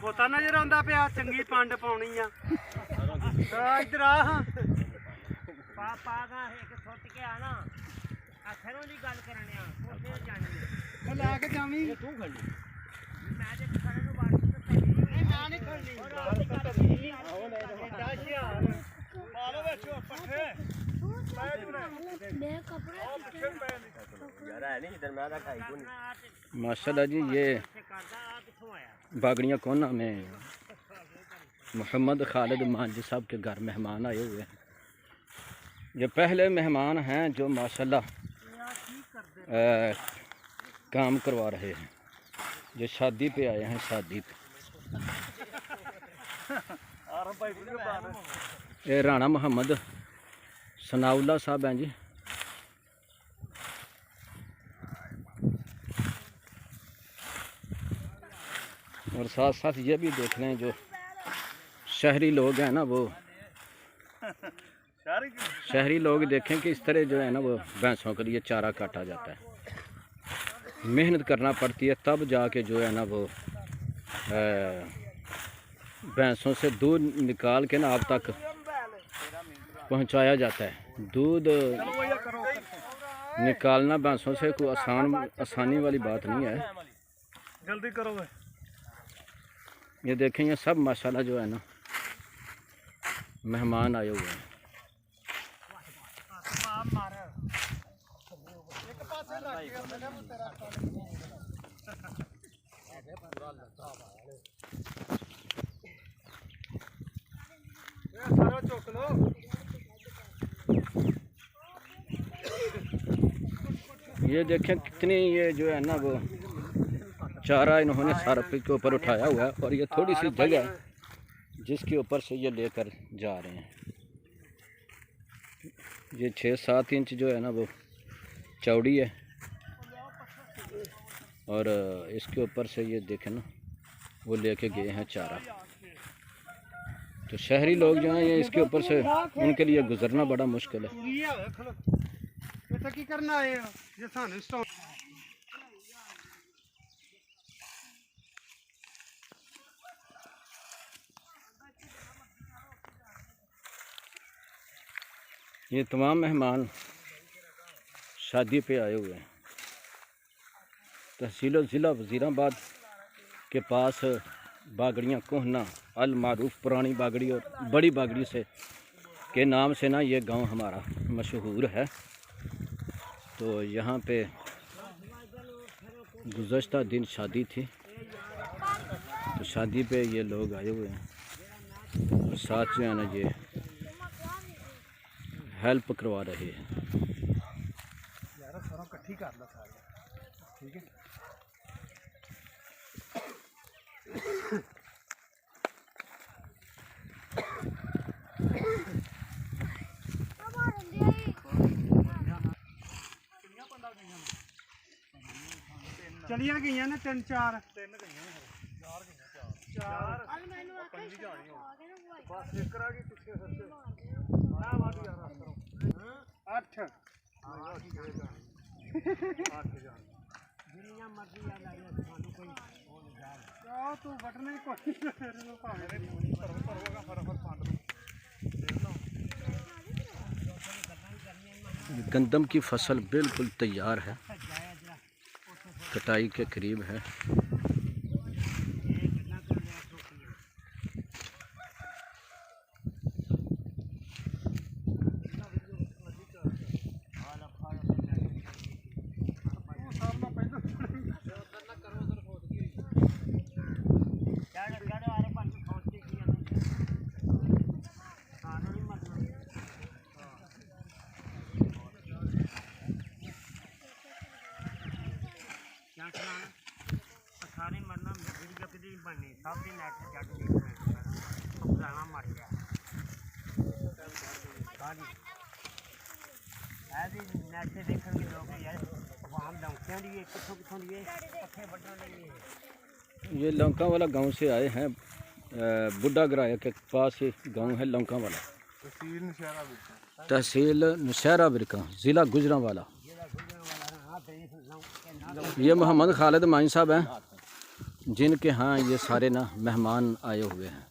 पोता नजर आंदा पिया चंगी पंड पाउणी आ इधर आ हां पापा का एक सुट के आना अथरों दी गल करने आ कोठे जानी मैं लेके जावी तू खड़ी मैं ते खड़े नु बात ते मैं नहीं खड़नी आओ ले पालो बेचो पट्ठे मैं कपड़े यार है नहीं इधर मैं खाई को नहीं माशाल्लाह जी। ये बागड़ियाँ कोना में मोहम्मद खालिद मांझी साहब के घर मेहमान आए हुए हैं। ये पहले मेहमान हैं जो माशाल्लाह काम करवा रहे हैं, जो शादी पे आए हैं। शादी पे ये राणा मोहम्मद सनाउल्ला साहब हैं जी। और साथ साथ ये भी देख लें जो शहरी लोग हैं ना, वो शहरी लोग देखें कि इस तरह जो है ना वो भैंसों के लिए चारा काटा जाता है। मेहनत करना पड़ती है तब जाके जो है ना वो भैंसों से दूध निकाल के ना आप तक पहुंचाया जाता है। दूध निकालना भैंसों से कोई आसानी वाली बात नहीं है। जल्दी करो। ये देखें ये सब माशाल्लाह जो है ना मेहमान आए हुए हैं। ये देखें कितनी ये जो है ना वो चारा इन्होंने सर के ऊपर उठाया हुआ है और ये थोड़ी सी जगह है जिसके ऊपर से ये लेकर जा रहे हैं। ये 6-7 इंच जो है ना वो चौड़ी है और इसके ऊपर से ये देखें ना वो लेके गए हैं चारा। तो शहरी लोग जो हैं ये इसके ऊपर से उनके लिए गुजरना बड़ा मुश्किल है। की करना है ये सानू स्टॉप ये तमाम मेहमान शादी पे आए हुए हैं। तहसील ज़िला वज़ीराबाद के पास बागड़ियाँ कोहना अल मारूफ पुरानी बागड़ी और बड़ी बागड़ी से के नाम से ना ये गांव हमारा मशहूर है। तो यहाँ पे गुज़श्ता दिन शादी थी, तो शादी पे ये लोग आए हुए हैं और साथ जो है ना ये हेल्प करवा रहे हैं। ठीक है। चलिया गई ने 3-4 बस एक करा गई पिछले सस्ते 8 दुनिया मर्जी आ लाई थानू कोई हो नहीं जा तू बटने कोई भावे परवगा फटाफट पांड गंदम की फसल बिल्कुल तैयार है, कटाई के करीब है। सारे मरना वीडियो कदी बननी सब दिन नेट से चढ़ गई गाना मर गया ऐसी नेट से देखने के लोग यार आवाम लौकियां दी कितों दी पत्थे बढ़ने लगे। ये लंका वाला गांव से आए हैं। बुढ़ा गराया के पास ही गांव है लंका वाला, तहसील नौशहरा बिरका, ज़िला गुजरांवाला। ये मोहम्मद खालिद मांझी साहब हैं जिनके यहाँ ये सारे ना मेहमान आए हुए हैं।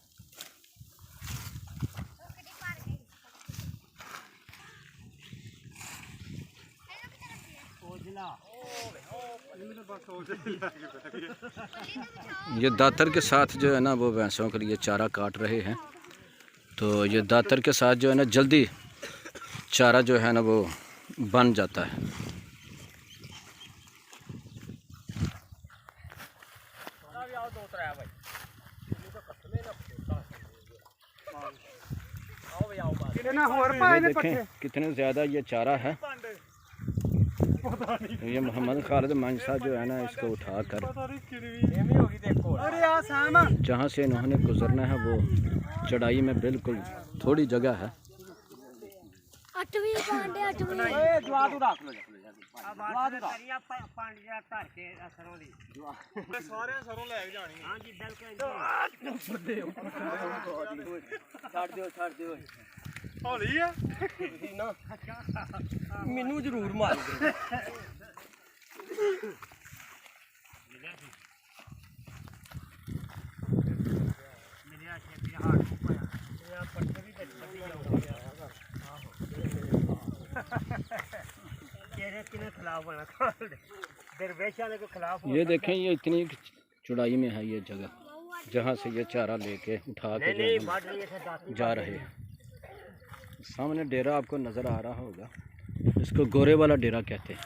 ये दातर के साथ जो है ना वो भैंसों के लिए चारा काट रहे हैं। तो ये दातर के साथ जो है ना जल्दी चारा जो है ना वो बन जाता है। ये देखें कितने ज़्यादा ये चारा है। ये मोहम्मद खालिद मंज साहब जो है ना इसको उठा कर जहाँ से इन्होंने गुजरना है वो चढ़ाई में बिल्कुल थोड़ी जगह है। मैनू जरूर मार ये देखें ये इतनी चौड़ाई में है ये जगह जहाँ से ये चारा लेके उठा के जा रहे हैं। सामने डेरा आपको नज़र आ रहा होगा, इसको गोरे वाला डेरा कहते हैं।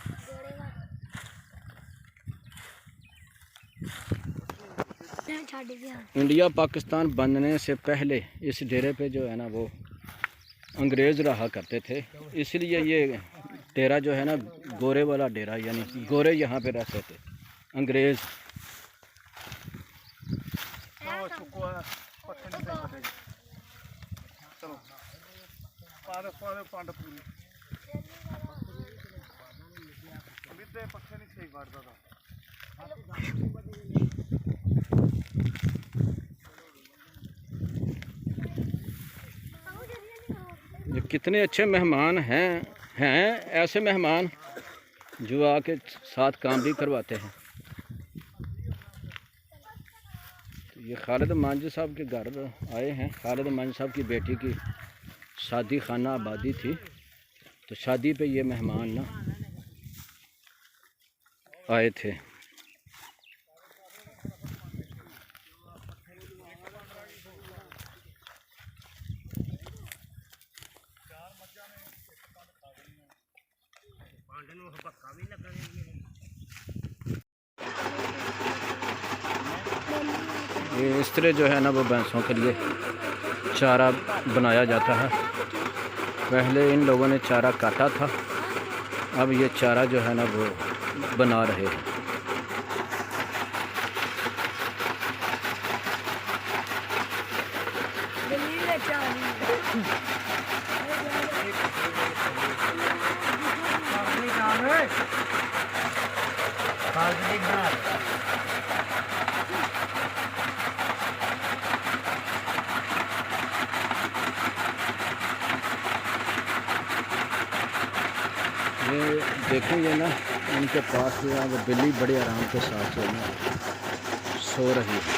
इंडिया पाकिस्तान बनने से पहले इस डेरे पे जो है ना वो अंग्रेज़ रहा करते थे, इसलिए ये डेरा जो है ना गोरे वाला डेरा, यानी गोरे यहाँ पे रहते थे अंग्रेज़। ये कितने अच्छे मेहमान हैं ऐसे मेहमान जो आके साथ काम भी करवाते हैं। तो ये खालिद मंज साहब के घर आए हैं। खालिद मंज साहब की बेटी की शादी खाना आबादी थी, तो शादी पे ये मेहमान ना आए थे। ये इस तरह जो है ना वो भैंसों के लिए चारा बनाया जाता है। पहले इन लोगों ने चारा काटा था, अब ये चारा जो है ना वो बना रहे हैं। ये देखेंगे ना इनके पास जो है वो बिल्ली बड़े आराम के साथ जो है ना सो रही है।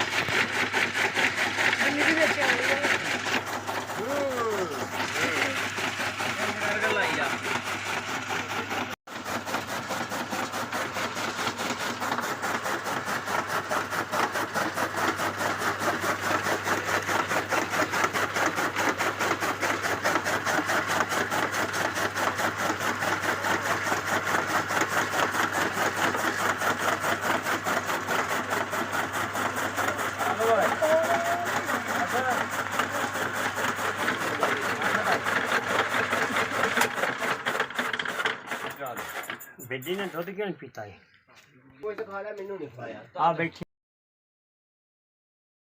बेटी ने दुध क्यों नहीं पीता है? कोई तो खा लिया, मैनू नहीं खाया। आ बैठी